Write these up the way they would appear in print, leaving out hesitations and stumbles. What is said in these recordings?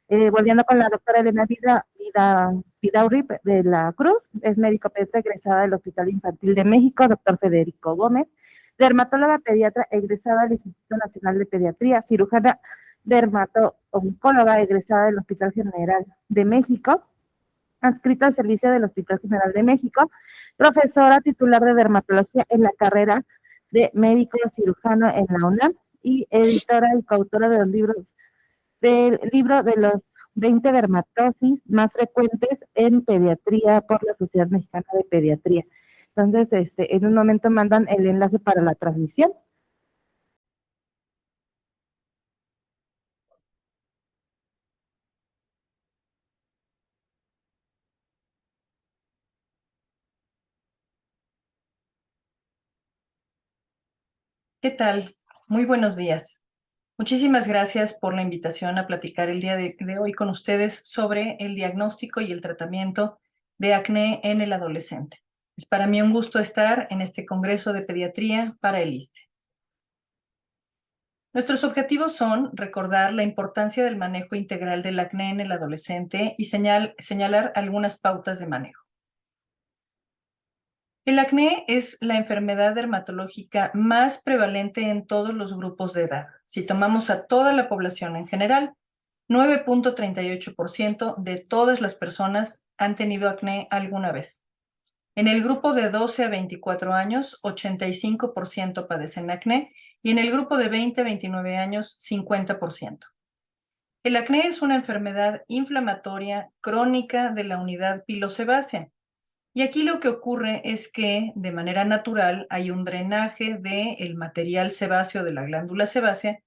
Volviendo con la doctora Elena Vidaurri de la Cruz, es médico pediatra egresada del Hospital Infantil de México, doctor Federico Gómez, dermatóloga pediatra egresada del Instituto Nacional de Pediatría, cirujana dermato-oncóloga egresada del Hospital General de México, adscrita al servicio del Hospital General de México, profesora titular de dermatología en la carrera de médico cirujano en la UNAM y editora y coautora de los libros del libro de los 20 dermatosis más frecuentes en pediatría por la Sociedad Mexicana de Pediatría. Entonces, en un momento mandan el enlace para la transmisión. ¿Qué tal? Muy buenos días. Muchísimas gracias por la invitación a platicar el día de hoy con ustedes sobre el diagnóstico y el tratamiento de acné en el adolescente. Es para mí un gusto estar en este Congreso de Pediatría para el ISSSTE. Nuestros objetivos son recordar la importancia del manejo integral del acné en el adolescente y señalar algunas pautas de manejo. El acné es la enfermedad dermatológica más prevalente en todos los grupos de edad. Si tomamos a toda la población en general, 9.38% de todas las personas han tenido acné alguna vez. En el grupo de 12 a 24 años, 85% padecen acné y en el grupo de 20 a 29 años, 50%. El acné es una enfermedad inflamatoria crónica de la unidad pilosebácea. Y aquí lo que ocurre es que de manera natural hay un drenaje del material sebáceo de la glándula sebácea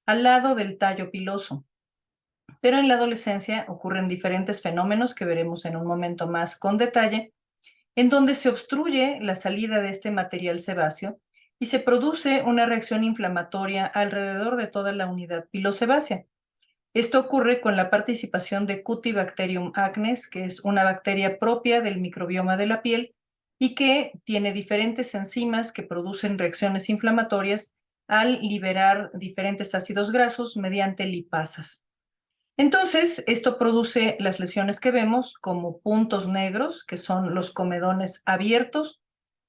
al lado del tallo piloso. Pero en la adolescencia ocurren diferentes fenómenos que veremos en un momento más con detalle, en donde se obstruye la salida de este material sebáceo y se produce una reacción inflamatoria alrededor de toda la unidad pilosebácea. Esto ocurre con la participación de Cutibacterium acnes, que es una bacteria propia del microbioma de la piel y que tiene diferentes enzimas que producen reacciones inflamatorias al liberar diferentes ácidos grasos mediante lipasas. Entonces, esto produce las lesiones que vemos como puntos negros, que son los comedones abiertos,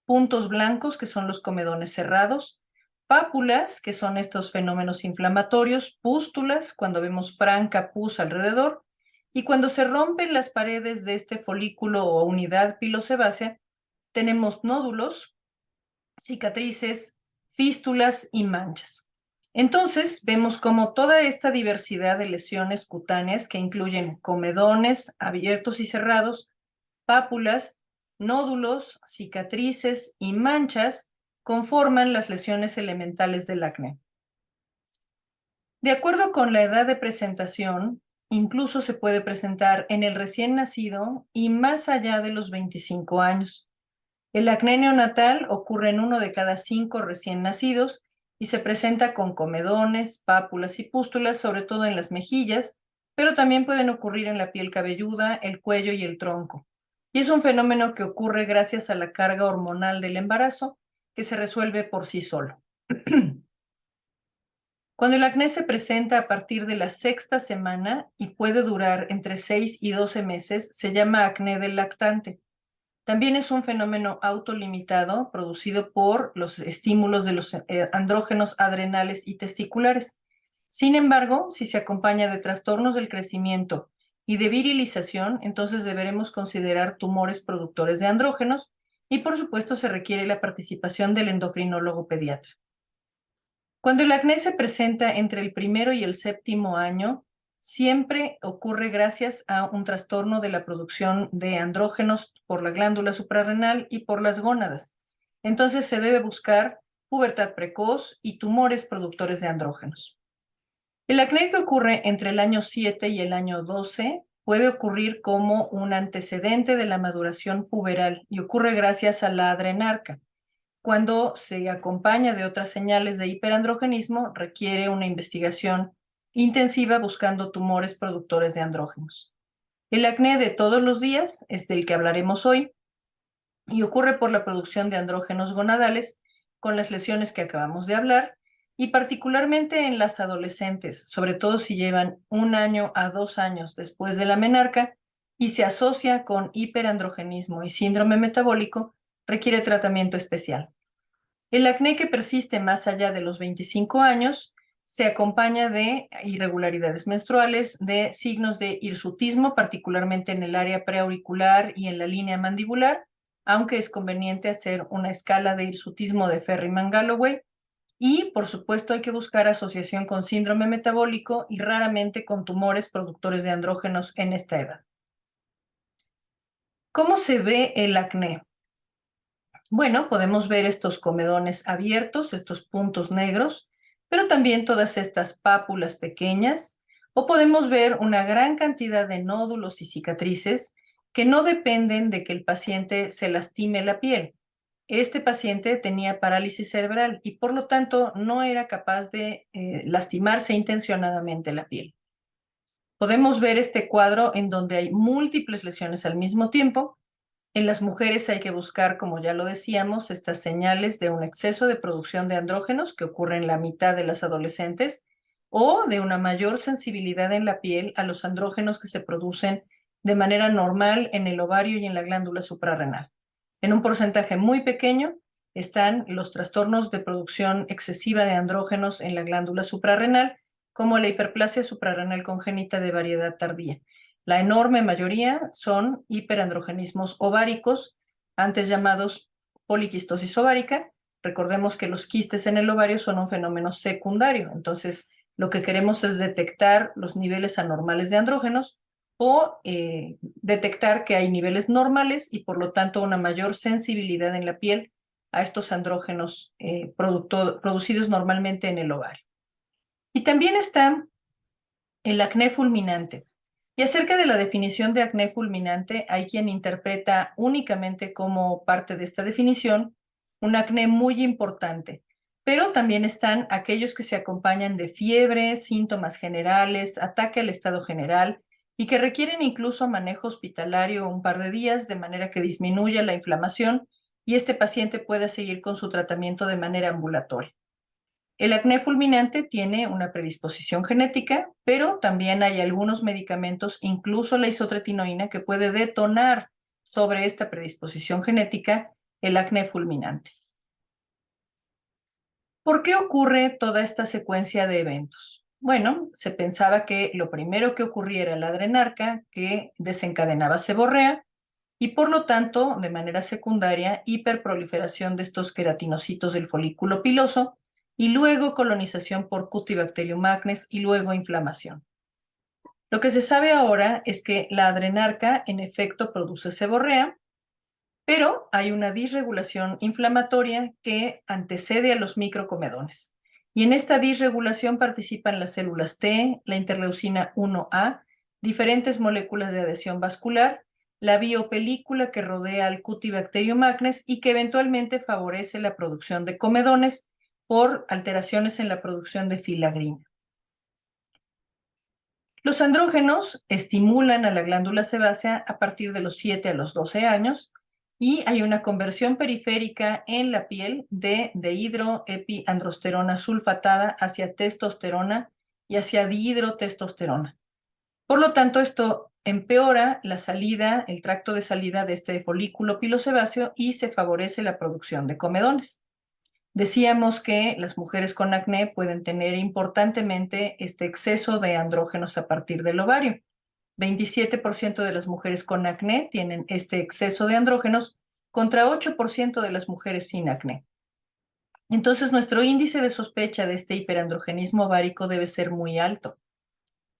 puntos blancos, que son los comedones cerrados, pápulas, que son estos fenómenos inflamatorios, pústulas, cuando vemos franca pus alrededor, y cuando se rompen las paredes de este folículo o unidad pilosebácea, tenemos nódulos, cicatrices, fístulas y manchas. Entonces, vemos como toda esta diversidad de lesiones cutáneas que incluyen comedones abiertos y cerrados, pápulas, nódulos, cicatrices y manchas conforman las lesiones elementales del acné. De acuerdo con la edad de presentación, incluso se puede presentar en el recién nacido y más allá de los 25 años. El acné neonatal ocurre en 1 de cada 5 recién nacidos y se presenta con comedones, pápulas y pústulas, sobre todo en las mejillas, pero también pueden ocurrir en la piel cabelluda, el cuello y el tronco. Y es un fenómeno que ocurre gracias a la carga hormonal del embarazo, que se resuelve por sí solo. Cuando el acné se presenta a partir de la 6ª semana y puede durar entre 6 y 12 meses, se llama acné del lactante. También es un fenómeno autolimitado producido por los estímulos de los andrógenos adrenales y testiculares. Sin embargo, si se acompaña de trastornos del crecimiento y de virilización, entonces deberemos considerar tumores productores de andrógenos y por supuesto se requiere la participación del endocrinólogo pediatra. Cuando el acné se presenta entre el 1º y el 7º año, siempre ocurre gracias a un trastorno de la producción de andrógenos por la glándula suprarrenal y por las gónadas. Entonces se debe buscar pubertad precoz y tumores productores de andrógenos. El acné que ocurre entre el año 7 y el año 12 puede ocurrir como un antecedente de la maduración puberal y ocurre gracias a la adrenarca. Cuando se acompaña de otras señales de hiperandrogenismo, requiere una investigación intensiva buscando tumores productores de andrógenos. El acné de todos los días es del que hablaremos hoy y ocurre por la producción de andrógenos gonadales con las lesiones que acabamos de hablar y particularmente en las adolescentes, sobre todo si llevan 1 año a 2 años después de la menarca y se asocia con hiperandrogenismo y síndrome metabólico, requiere tratamiento especial. El acné que persiste más allá de los 25 años se acompaña de irregularidades menstruales, de signos de hirsutismo, particularmente en el área preauricular y en la línea mandibular, aunque es conveniente hacer una escala de hirsutismo de Ferryman-Galloway. Y, por supuesto, hay que buscar asociación con síndrome metabólico y raramente con tumores productores de andrógenos en esta edad. ¿Cómo se ve el acné? Bueno, podemos ver estos comedones abiertos, estos puntos negros, pero también todas estas pápulas pequeñas, o podemos ver una gran cantidad de nódulos y cicatrices que no dependen de que el paciente se lastime la piel. Este paciente tenía parálisis cerebral y por lo tanto no era capaz de lastimarse intencionadamente la piel. Podemos ver este cuadro en donde hay múltiples lesiones al mismo tiempo. En las mujeres hay que buscar, como ya lo decíamos, estas señales de un exceso de producción de andrógenos que ocurre en la mitad de las adolescentes o de una mayor sensibilidad en la piel a los andrógenos que se producen de manera normal en el ovario y en la glándula suprarrenal. En un porcentaje muy pequeño están los trastornos de producción excesiva de andrógenos en la glándula suprarrenal, como la hiperplasia suprarrenal congénita de variedad tardía. La enorme mayoría son hiperandrogenismos ováricos, antes llamados poliquistosis ovárica. Recordemos que los quistes en el ovario son un fenómeno secundario, entonces lo que queremos es detectar los niveles anormales de andrógenos o detectar que hay niveles normales y por lo tanto una mayor sensibilidad en la piel a estos andrógenos producidos normalmente en el ovario. Y también está el acné fulminante. Y acerca de la definición de acné fulminante, hay quien interpreta únicamente como parte de esta definición un acné muy importante, pero también están aquellos que se acompañan de fiebre, síntomas generales, ataque al estado general y que requieren incluso manejo hospitalario un par de días de manera que disminuya la inflamación y este paciente pueda seguir con su tratamiento de manera ambulatoria. El acné fulminante tiene una predisposición genética, pero también hay algunos medicamentos, incluso la isotretinoína, que puede detonar sobre esta predisposición genética el acné fulminante. ¿Por qué ocurre toda esta secuencia de eventos? Bueno, se pensaba que lo primero que ocurriera era la adrenarca, que desencadenaba seborrea, y por lo tanto, de manera secundaria, hiperproliferación de estos queratinocitos del folículo piloso, y luego colonización por Cutibacterium acnes y luego inflamación. Lo que se sabe ahora es que la adrenarca en efecto produce seborrea, pero hay una disregulación inflamatoria que antecede a los microcomedones. Y en esta disregulación participan las células T, la interleucina 1A, diferentes moléculas de adhesión vascular, la biopelícula que rodea al Cutibacterium acnes y que eventualmente favorece la producción de comedones por alteraciones en la producción de filagrina. Los andrógenos estimulan a la glándula sebácea a partir de los 7 a los 12 años y hay una conversión periférica en la piel de dihidroepiandrosterona sulfatada hacia testosterona y hacia dihidrotestosterona. Por lo tanto, esto empeora la salida, el tracto de salida de este folículo pilosebáceo y se favorece la producción de comedones. Decíamos que las mujeres con acné pueden tener importantemente este exceso de andrógenos a partir del ovario. 27% de las mujeres con acné tienen este exceso de andrógenos contra 8% de las mujeres sin acné. Entonces, nuestro índice de sospecha de este hiperandrogenismo ovárico debe ser muy alto.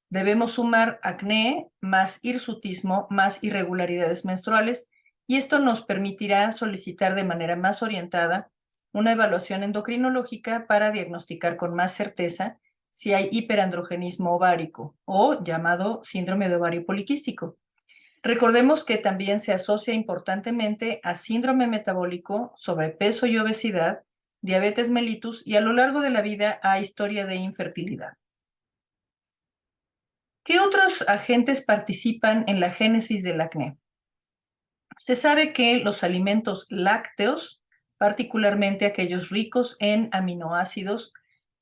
Debemos sumar acné más hirsutismo más irregularidades menstruales y esto nos permitirá solicitar de manera más orientada una evaluación endocrinológica para diagnosticar con más certeza si hay hiperandrogenismo ovárico o llamado síndrome de ovario poliquístico. Recordemos que también se asocia importantemente a síndrome metabólico, sobrepeso y obesidad, diabetes mellitus y a lo largo de la vida a historia de infertilidad. ¿Qué otros agentes participan en la génesis del acné? Se sabe que los alimentos lácteos, particularmente aquellos ricos en aminoácidos,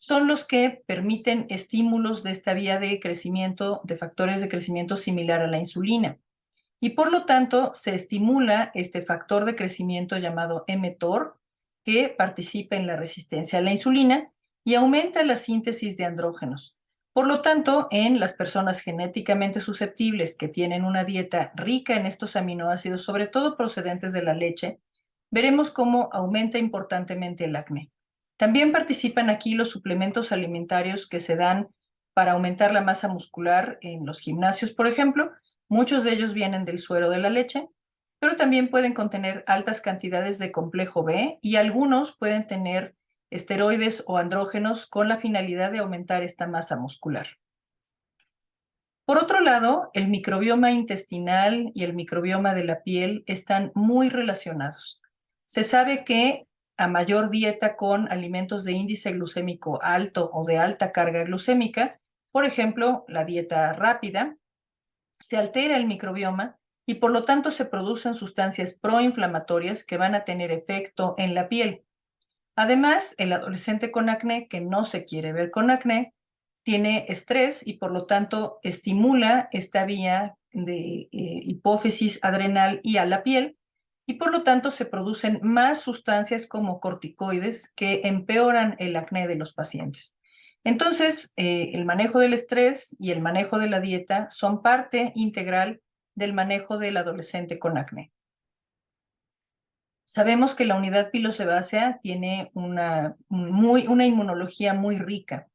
son los que permiten estímulos de esta vía de crecimiento, de factores de crecimiento similar a la insulina. Y por lo tanto, se estimula este factor de crecimiento llamado mTOR, que participa en la resistencia a la insulina y aumenta la síntesis de andrógenos. Por lo tanto, en las personas genéticamente susceptibles que tienen una dieta rica en estos aminoácidos, sobre todo procedentes de la leche, veremos cómo aumenta importantemente el acné. También participan aquí los suplementos alimentarios que se dan para aumentar la masa muscular en los gimnasios, por ejemplo. Muchos de ellos vienen del suero de la leche, pero también pueden contener altas cantidades de complejo B y algunos pueden tener esteroides o andrógenos con la finalidad de aumentar esta masa muscular. Por otro lado, el microbioma intestinal y el microbioma de la piel están muy relacionados. Se sabe que a mayor dieta con alimentos de índice glucémico alto o de alta carga glucémica, por ejemplo, la dieta rápida, se altera el microbioma y por lo tanto se producen sustancias proinflamatorias que van a tener efecto en la piel. Además, el adolescente con acné que no se quiere ver con acné tiene estrés y por lo tanto estimula esta vía de hipófisis adrenal y a la piel y por lo tanto se producen más sustancias como corticoides que empeoran el acné de los pacientes. Entonces, el manejo del estrés y el manejo de la dieta son parte integral del manejo del adolescente con acné. Sabemos que la unidad pilosebácea tiene una inmunología muy rica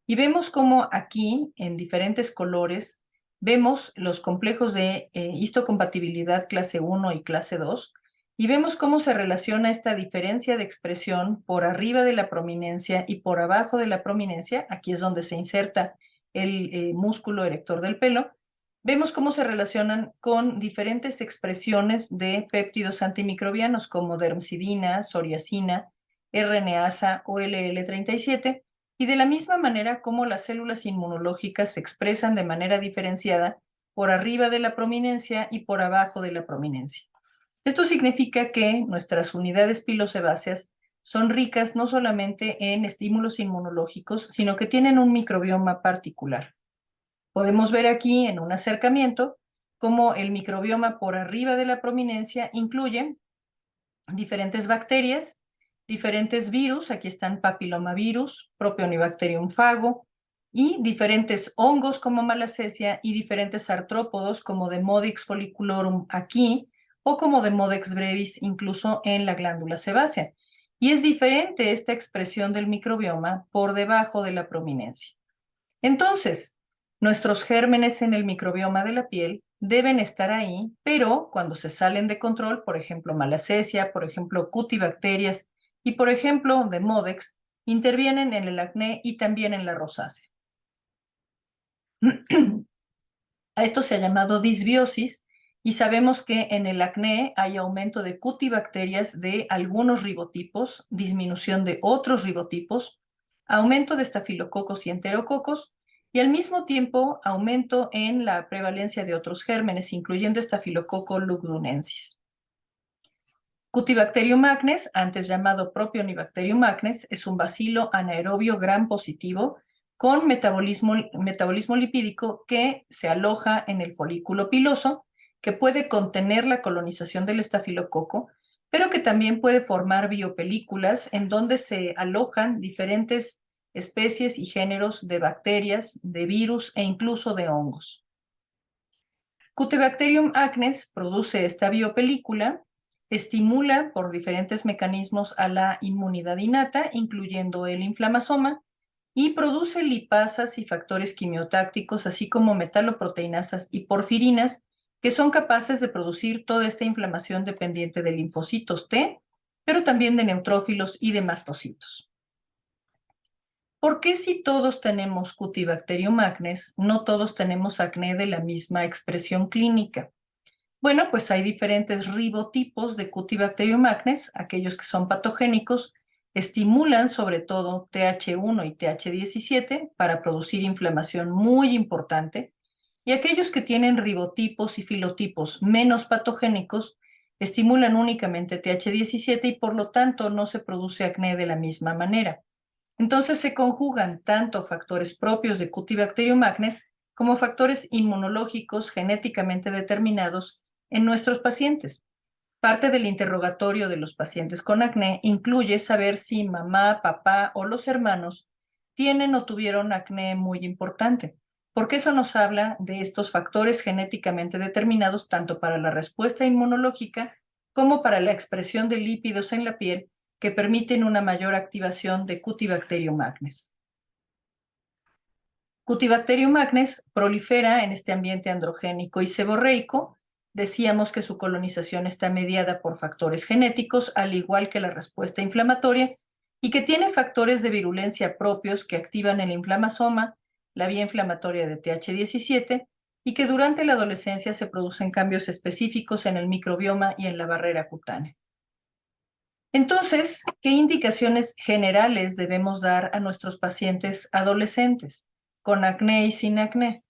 y vemos cómo aquí, en diferentes colores, vemos los complejos de histocompatibilidad clase 1 y clase 2 y vemos cómo se relaciona esta diferencia de expresión por arriba de la prominencia y por abajo de la prominencia. Aquí es donde se inserta el músculo erector del pelo. Vemos cómo se relacionan con diferentes expresiones de péptidos antimicrobianos como dermcidina, psoriacina, RNasa o LL37, y de la misma manera como las células inmunológicas se expresan de manera diferenciada por arriba de la prominencia y por abajo de la prominencia. Esto significa que nuestras unidades pilosebáceas son ricas no solamente en estímulos inmunológicos, sino que tienen un microbioma particular. Podemos ver aquí en un acercamiento cómo el microbioma por arriba de la prominencia incluye diferentes bacterias, diferentes virus, aquí están papilomavirus, Propionibacterium fago, y diferentes hongos como Malassezia y diferentes artrópodos como Demodix folliculorum aquí o como Demodex brevis incluso en la glándula sebácea. Y es diferente esta expresión del microbioma por debajo de la prominencia. Entonces, nuestros gérmenes en el microbioma de la piel deben estar ahí, pero cuando se salen de control, por ejemplo, Malassezia, por ejemplo, cutibacterias y, por ejemplo, Demodex, intervienen en el acné y también en la rosácea. A esto se ha llamado disbiosis y sabemos que en el acné hay aumento de cutibacterias de algunos ribotipos, disminución de otros ribotipos, aumento de estafilococos y enterococos y al mismo tiempo aumento en la prevalencia de otros gérmenes, incluyendo estafilococo lugdunensis. Cutibacterium acnes, antes llamado Propionibacterium acnes, es un bacilo anaerobio gram positivo con metabolismo lipídico que se aloja en el folículo piloso, que puede contener la colonización del estafilococo, pero que también puede formar biopelículas en donde se alojan diferentes especies y géneros de bacterias, de virus e incluso de hongos. Cutibacterium acnes produce esta biopelícula, estimula por diferentes mecanismos a la inmunidad innata, incluyendo el inflamasoma, y produce lipasas y factores quimiotácticos, así como metaloproteinasas y porfirinas, que son capaces de producir toda esta inflamación dependiente de linfocitos T, pero también de neutrófilos y de mastocitos. ¿Por qué si todos tenemos Cutibacterium acnes, no todos tenemos acné de la misma expresión clínica? Bueno, pues hay diferentes ribotipos de Cutibacterium acnes, aquellos que son patogénicos, estimulan sobre todo TH1 y TH17 para producir inflamación muy importante, y aquellos que tienen ribotipos y filotipos menos patogénicos estimulan únicamente TH17 y por lo tanto no se produce acné de la misma manera. Entonces se conjugan tanto factores propios de Cutibacterium acnes como factores inmunológicos genéticamente determinados en nuestros pacientes. Parte del interrogatorio de los pacientes con acné incluye saber si mamá, papá o los hermanos tienen o tuvieron acné muy importante, porque eso nos habla de estos factores genéticamente determinados tanto para la respuesta inmunológica como para la expresión de lípidos en la piel que permiten una mayor activación de Cutibacterium acnes. Cutibacterium acnes prolifera en este ambiente androgénico y seborreico. Decíamos que su colonización está mediada por factores genéticos, al igual que la respuesta inflamatoria, y que tiene factores de virulencia propios que activan el inflamasoma, la vía inflamatoria de Th17, y que durante la adolescencia se producen cambios específicos en el microbioma y en la barrera cutánea. Entonces, ¿qué indicaciones generales debemos dar a nuestros pacientes adolescentes con acné y sin acné?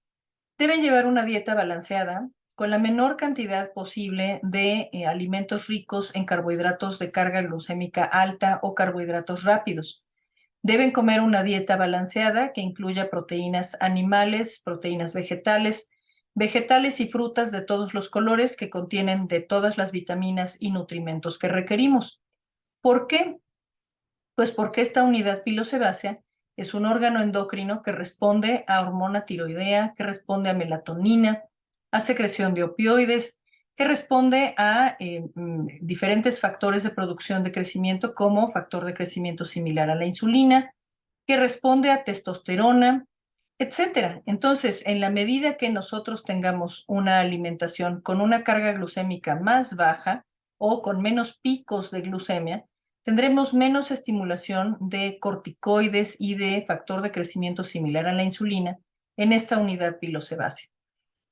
Deben llevar una dieta balanceada con la menor cantidad posible de alimentos ricos en carbohidratos de carga glucémica alta o carbohidratos rápidos. Deben comer una dieta balanceada que incluya proteínas animales, proteínas vegetales, vegetales y frutas de todos los colores que contienen de todas las vitaminas y nutrimentos que requerimos. ¿Por qué? Pues porque esta unidad pilosebácea es un órgano endocrino que responde a hormona tiroidea, que responde a melatonina, a secreción de opioides, que responde a diferentes factores de producción de crecimiento como factor de crecimiento similar a la insulina, que responde a testosterona, etcétera. Entonces, en la medida que nosotros tengamos una alimentación con una carga glucémica más baja o con menos picos de glucemia, tendremos menos estimulación de corticoides y de factor de crecimiento similar a la insulina en esta unidad pilosebácea.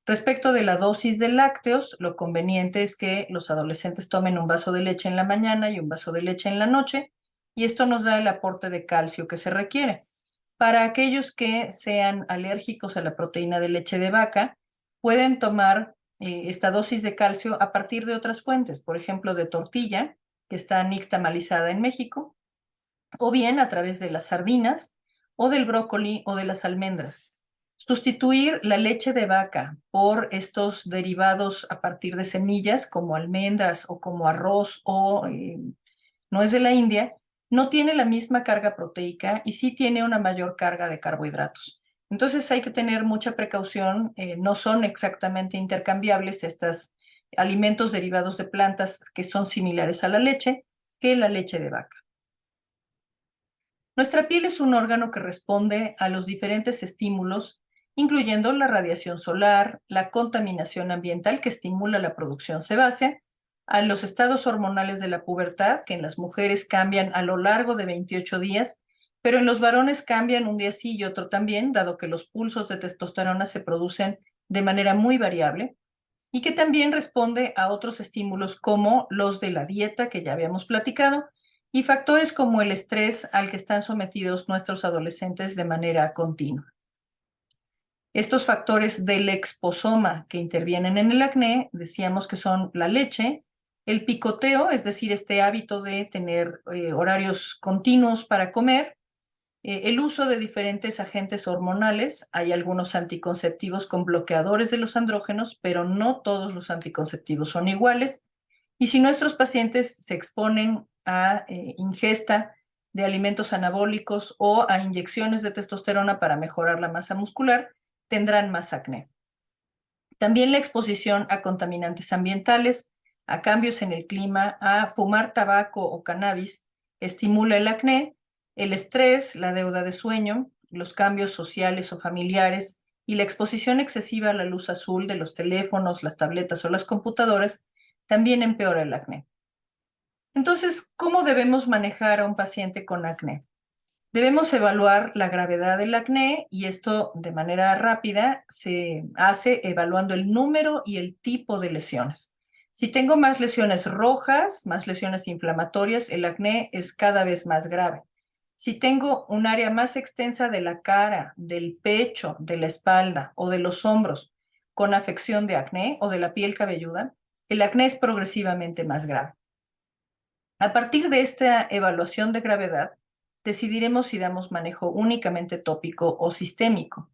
Respecto de la dosis de lácteos, lo conveniente es que los adolescentes tomen un vaso de leche en la mañana y un vaso de leche en la noche, y esto nos da el aporte de calcio que se requiere. Para aquellos que sean alérgicos a la proteína de leche de vaca, pueden tomar esta dosis de calcio a partir de otras fuentes, por ejemplo, de tortilla, que está nixtamalizada en México, o bien a través de las sardinas, o del brócoli o de las almendras. Sustituir la leche de vaca por estos derivados a partir de semillas como almendras o como arroz o nuez de la India no tiene la misma carga proteica y sí tiene una mayor carga de carbohidratos. Entonces hay que tener mucha precaución, no son exactamente intercambiables estos alimentos derivados de plantas que son similares a la leche que la leche de vaca. Nuestra piel es un órgano que responde a los diferentes estímulos, incluyendo la radiación solar, la contaminación ambiental que estimula la producción sebácea, a los estados hormonales de la pubertad, que en las mujeres cambian a lo largo de 28 días, pero en los varones cambian un día sí y otro también, dado que los pulsos de testosterona se producen de manera muy variable, y que también responde a otros estímulos como los de la dieta que ya habíamos platicado, y factores como el estrés al que están sometidos nuestros adolescentes de manera continua. Estos factores del exposoma que intervienen en el acné, decíamos que son la leche, el picoteo, es decir, este hábito de tener horarios continuos para comer, el uso de diferentes agentes hormonales. Hay algunos anticonceptivos con bloqueadores de los andrógenos, pero no todos los anticonceptivos son iguales. Y si nuestros pacientes se exponen a ingesta de alimentos anabólicos o a inyecciones de testosterona para mejorar la masa muscular, tendrán más acné. También la exposición a contaminantes ambientales, a cambios en el clima, a fumar tabaco o cannabis, estimula el acné, el estrés, la deuda de sueño, los cambios sociales o familiares y la exposición excesiva a la luz azul de los teléfonos, las tabletas o las computadoras también empeora el acné. Entonces, ¿cómo debemos manejar a un paciente con acné? Debemos evaluar la gravedad del acné y esto de manera rápida se hace evaluando el número y el tipo de lesiones. Si tengo más lesiones rojas, más lesiones inflamatorias, el acné es cada vez más grave. Si tengo un área más extensa de la cara, del pecho, de la espalda o de los hombros con afección de acné o de la piel cabelluda, el acné es progresivamente más grave. A partir de esta evaluación de gravedad, decidiremos si damos manejo únicamente tópico o sistémico.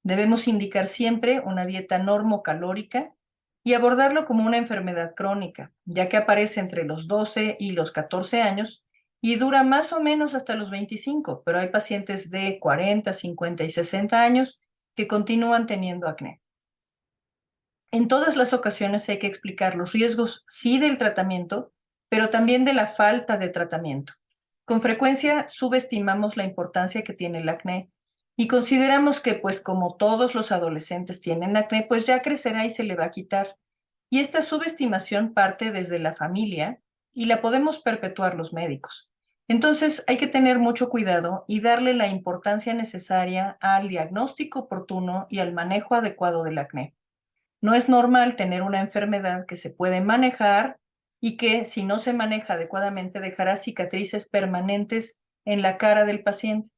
Debemos indicar siempre una dieta normocalórica y abordarlo como una enfermedad crónica, ya que aparece entre los 12 y los 14 años y dura más o menos hasta los 25, pero hay pacientes de 40, 50 y 60 años que continúan teniendo acné. En todas las ocasiones hay que explicar los riesgos, sí, del tratamiento, pero también de la falta de tratamiento. Con frecuencia subestimamos la importancia que tiene el acné y consideramos que, pues como todos los adolescentes tienen acné, pues ya crecerá y se le va a quitar. Y esta subestimación parte desde la familia y la podemos perpetuar los médicos. Entonces hay que tener mucho cuidado y darle la importancia necesaria al diagnóstico oportuno y al manejo adecuado del acné. No es normal tener una enfermedad que se puede manejar y que, si no se maneja adecuadamente, dejará cicatrices permanentes en la cara del paciente.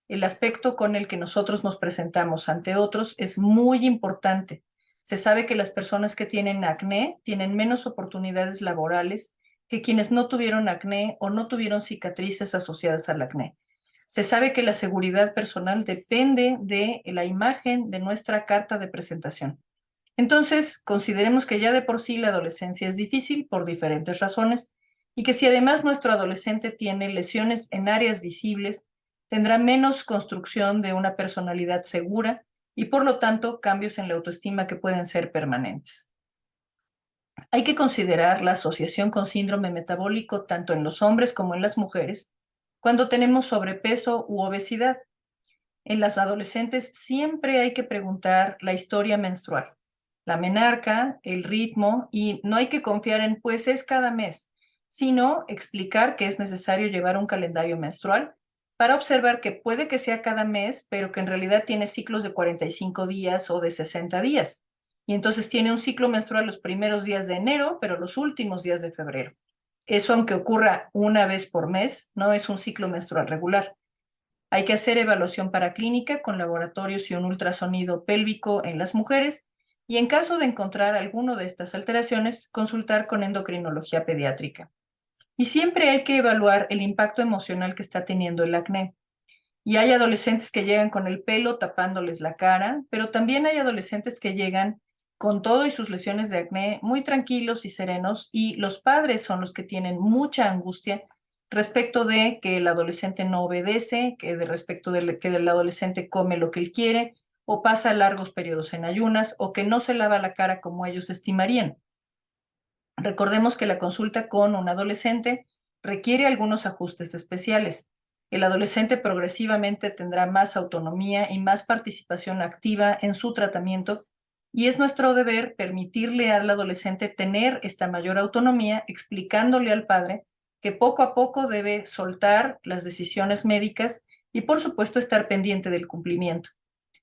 El aspecto con el que nosotros nos presentamos ante otros es muy importante. Se sabe que las personas que tienen acné tienen menos oportunidades laborales que quienes no tuvieron acné o no tuvieron cicatrices asociadas al acné. Se sabe que la seguridad personal depende de la imagen de nuestra carta de presentación. Entonces, consideremos que ya de por sí la adolescencia es difícil por diferentes razones y que si además nuestro adolescente tiene lesiones en áreas visibles, tendrá menos construcción de una personalidad segura y por lo tanto cambios en la autoestima que pueden ser permanentes. Hay que considerar la asociación con síndrome metabólico tanto en los hombres como en las mujeres cuando tenemos sobrepeso u obesidad. En las adolescentes siempre hay que preguntar la historia menstrual, la menarca, el ritmo, y no hay que confiar en pues es cada mes, sino explicar que es necesario llevar un calendario menstrual para observar que puede que sea cada mes, pero que en realidad tiene ciclos de 45 días o de 60 días. Y entonces tiene un ciclo menstrual los primeros días de enero, pero los últimos días de febrero. Eso, aunque ocurra una vez por mes, no es un ciclo menstrual regular. Hay que hacer evaluación paraclínica con laboratorios y un ultrasonido pélvico en las mujeres y en caso de encontrar alguno de estas alteraciones, consultar con endocrinología pediátrica. Y siempre hay que evaluar el impacto emocional que está teniendo el acné. Y hay adolescentes que llegan con el pelo tapándoles la cara, pero también hay adolescentes que llegan con todo y sus lesiones de acné muy tranquilos y serenos, y los padres son los que tienen mucha angustia respecto de que el adolescente no obedece, que de respecto de que el adolescente come lo que él quiere, o pasa largos periodos en ayunas, o que no se lava la cara como ellos estimarían. Recordemos que la consulta con un adolescente requiere algunos ajustes especiales. El adolescente progresivamente tendrá más autonomía y más participación activa en su tratamiento, y es nuestro deber permitirle al adolescente tener esta mayor autonomía, explicándole al padre que poco a poco debe soltar las decisiones médicas y, por supuesto, estar pendiente del cumplimiento.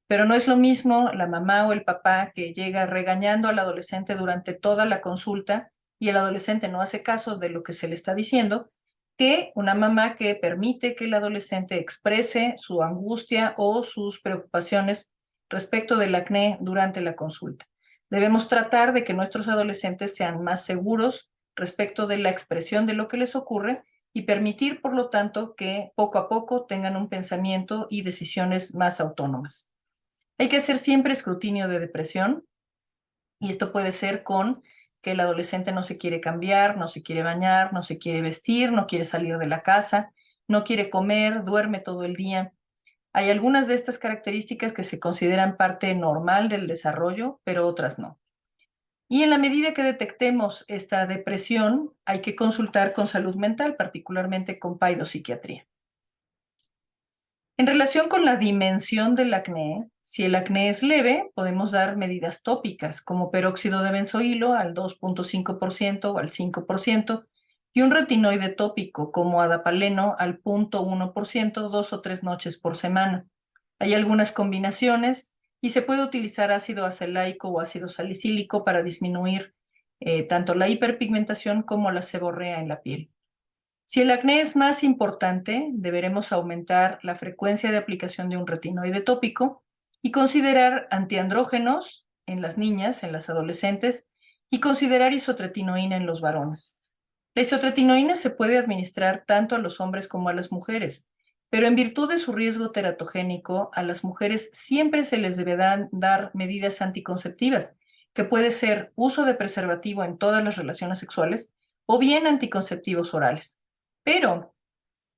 Pero no es lo mismo la mamá o el papá que llega regañando al adolescente durante toda la consulta y el adolescente no hace caso de lo que se le está diciendo, que una mamá que permite que el adolescente exprese su angustia o sus preocupaciones respecto del acné durante la consulta. Debemos tratar de que nuestros adolescentes sean más seguros respecto de la expresión de lo que les ocurre y permitir, por lo tanto, que poco a poco tengan un pensamiento y decisiones más autónomas. Hay que hacer siempre escrutinio de depresión, y esto puede ser con que el adolescente no se quiere cambiar, no se quiere bañar, no se quiere vestir, no quiere salir de la casa, no quiere comer, duerme todo el día. Hay algunas de estas características que se consideran parte normal del desarrollo, pero otras no. Y en la medida que detectemos esta depresión, hay que consultar con salud mental, particularmente con paidopsiquiatría. En relación con la dimensión del acné, si el acné es leve, podemos dar medidas tópicas como peróxido de benzoilo al 2.5% o al 5% y un retinoide tópico como adapaleno al 0.1% 2 o 3 noches por semana. Hay algunas combinaciones y se puede utilizar ácido acelaico o ácido salicílico para disminuir tanto la hiperpigmentación como la seborrea en la piel. Si el acné es más importante, deberemos aumentar la frecuencia de aplicación de un retinoide tópico y considerar antiandrógenos en las niñas, en las adolescentes, y considerar isotretinoína en los varones. La isotretinoína se puede administrar tanto a los hombres como a las mujeres, pero en virtud de su riesgo teratogénico, a las mujeres siempre se les deberán dar medidas anticonceptivas, que puede ser uso de preservativo en todas las relaciones sexuales o bien anticonceptivos orales. Pero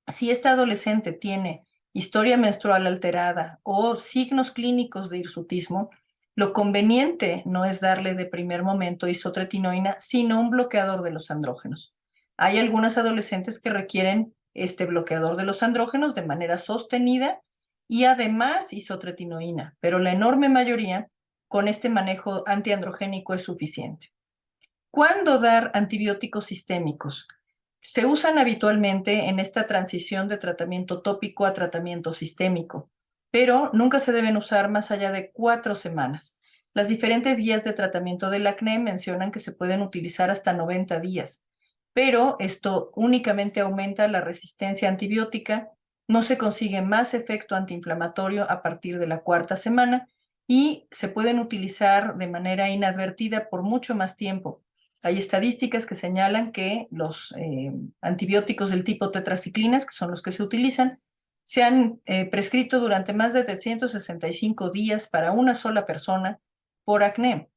si esta adolescente tiene historia menstrual alterada o signos clínicos de hirsutismo, lo conveniente no es darle de primer momento isotretinoína, sino un bloqueador de los andrógenos. Hay algunas adolescentes que requieren este bloqueador de los andrógenos de manera sostenida y además isotretinoína, pero la enorme mayoría con este manejo antiandrogénico es suficiente. ¿Cuándo dar antibióticos sistémicos? Se usan habitualmente en esta transición de tratamiento tópico a tratamiento sistémico, pero nunca se deben usar más allá de 4 semanas. Las diferentes guías de tratamiento del acné mencionan que se pueden utilizar hasta 90 días, pero esto únicamente aumenta la resistencia antibiótica, no se consigue más efecto antiinflamatorio a partir de la 4ª semana y se pueden utilizar de manera inadvertida por mucho más tiempo. Hay estadísticas que señalan que los antibióticos del tipo tetraciclinas, que son los que se utilizan, se han prescrito durante más de 365 días para una sola persona por acné.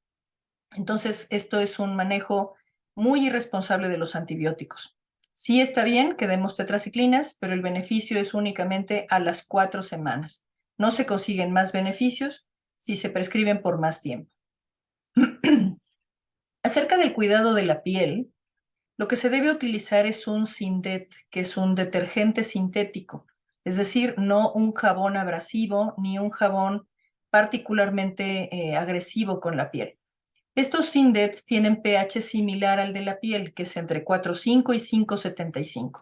Entonces, esto es un manejo muy irresponsable de los antibióticos. Sí está bien que demos tetraciclinas, pero el beneficio es únicamente a las 4 semanas. No se consiguen más beneficios si se prescriben por más tiempo. Acerca del cuidado de la piel, lo que se debe utilizar es un Sindet, que es un detergente sintético, es decir, no un jabón abrasivo ni un jabón particularmente agresivo con la piel. Estos Sindets tienen pH similar al de la piel, que es entre 4,5 y 5,75.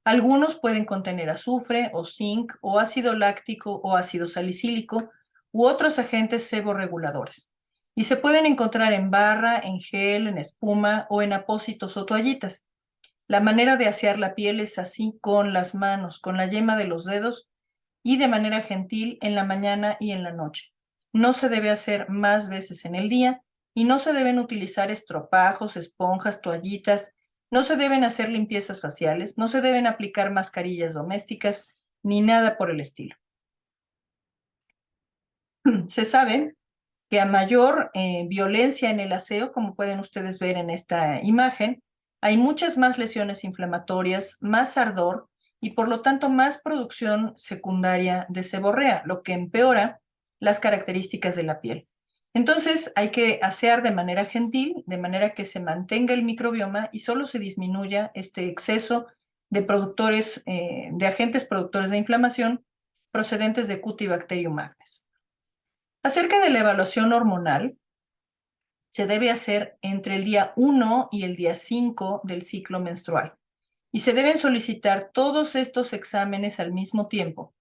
Algunos pueden contener azufre o zinc o ácido láctico o ácido salicílico u otros agentes seborreguladores. Y se pueden encontrar en barra, en gel, en espuma o en apósitos o toallitas. La manera de asear la piel es así con las manos, con la yema de los dedos y de manera gentil en la mañana y en la noche. No se debe hacer más veces en el día y no se deben utilizar estropajos, esponjas, toallitas, no se deben hacer limpiezas faciales, no se deben aplicar mascarillas domésticas ni nada por el estilo. Se sabe que a mayor violencia en el aseo, como pueden ustedes ver en esta imagen, hay muchas más lesiones inflamatorias, más ardor y por lo tanto más producción secundaria de seborrea, lo que empeora las características de la piel. Entonces hay que asear de manera gentil, de manera que se mantenga el microbioma y solo se disminuya este exceso de productores, de agentes productores de inflamación procedentes de Cutibacterium magnes. Acerca de la evaluación hormonal, se debe hacer entre el día 1 y el día 5 del ciclo menstrual y se deben solicitar todos estos exámenes al mismo tiempo: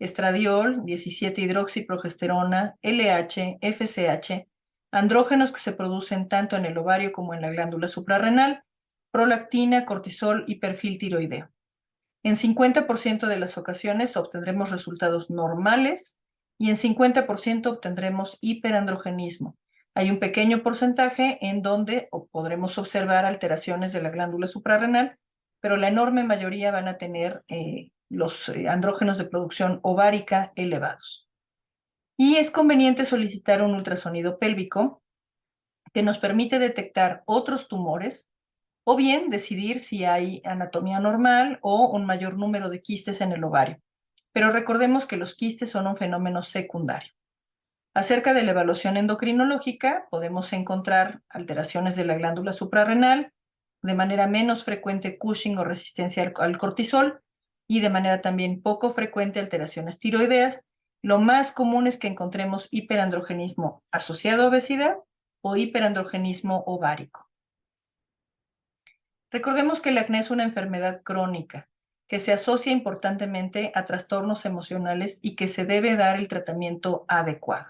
estradiol, 17-hidroxiprogesterona, LH, FSH, andrógenos que se producen tanto en el ovario como en la glándula suprarrenal, prolactina, cortisol y perfil tiroideo. En 50% de las ocasiones obtendremos resultados normales y en 50% obtendremos hiperandrogenismo. Hay un pequeño porcentaje en donde podremos observar alteraciones de la glándula suprarrenal, pero la enorme mayoría van a tener los andrógenos de producción ovárica elevados. Y es conveniente solicitar un ultrasonido pélvico que nos permite detectar otros tumores o bien decidir si hay anatomía normal o un mayor número de quistes en el ovario. Pero recordemos que los quistes son un fenómeno secundario. Acerca de la evaluación endocrinológica, podemos encontrar alteraciones de la glándula suprarrenal, de manera menos frecuente Cushing o resistencia al cortisol, y de manera también poco frecuente alteraciones tiroideas. Lo más común es que encontremos hiperandrogenismo asociado a obesidad o hiperandrogenismo ovárico. Recordemos que el acné es una enfermedad crónica que se asocia importantemente a trastornos emocionales y que se debe dar el tratamiento adecuado.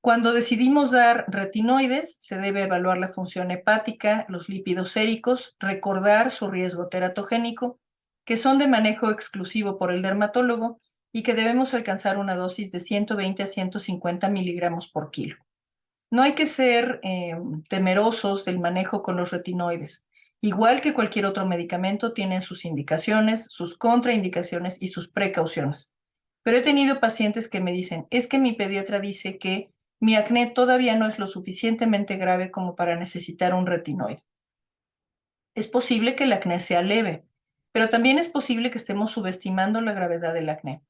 Cuando decidimos dar retinoides, se debe evaluar la función hepática, los lípidos séricos, recordar su riesgo teratogénico, que son de manejo exclusivo por el dermatólogo y que debemos alcanzar una dosis de 120 a 150 miligramos por kilo. No hay que ser temerosos del manejo con los retinoides. Igual que cualquier otro medicamento, tienen sus indicaciones, sus contraindicaciones y sus precauciones. Pero he tenido pacientes que me dicen, es que mi pediatra dice que mi acné todavía no es lo suficientemente grave como para necesitar un retinoide. Es posible que el acné sea leve, pero también es posible que estemos subestimando la gravedad del acné.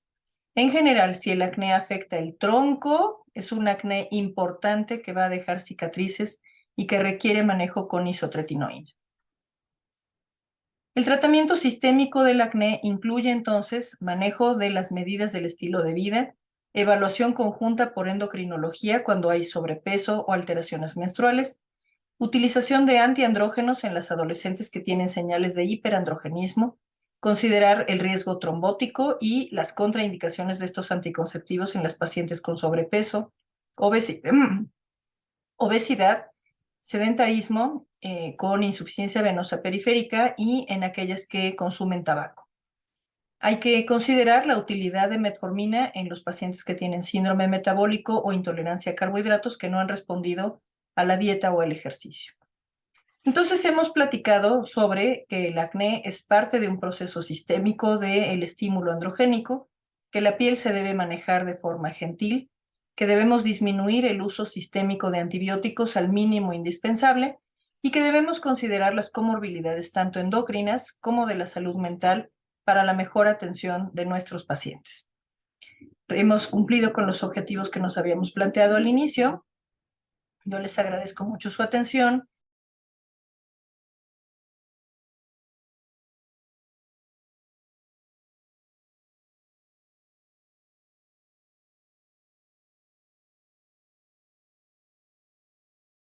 En general, si el acné afecta el tronco, es un acné importante que va a dejar cicatrices y que requiere manejo con isotretinoína. El tratamiento sistémico del acné incluye entonces manejo de las medidas del estilo de vida, evaluación conjunta por endocrinología cuando hay sobrepeso o alteraciones menstruales, utilización de antiandrógenos en las adolescentes que tienen señales de hiperandrogenismo, considerar el riesgo trombótico y las contraindicaciones de estos anticonceptivos en las pacientes con sobrepeso, obesidad, sedentarismo con insuficiencia venosa periférica y en aquellas que consumen tabaco. Hay que considerar la utilidad de metformina en los pacientes que tienen síndrome metabólico o intolerancia a carbohidratos que no han respondido a la dieta o el ejercicio. Entonces hemos platicado sobre que el acné es parte de un proceso sistémico del estímulo androgénico, que la piel se debe manejar de forma gentil, que debemos disminuir el uso sistémico de antibióticos al mínimo indispensable y que debemos considerar las comorbilidades tanto endocrinas como de la salud mental para la mejor atención de nuestros pacientes. Hemos cumplido con los objetivos que nos habíamos planteado al inicio. Yo les agradezco mucho su atención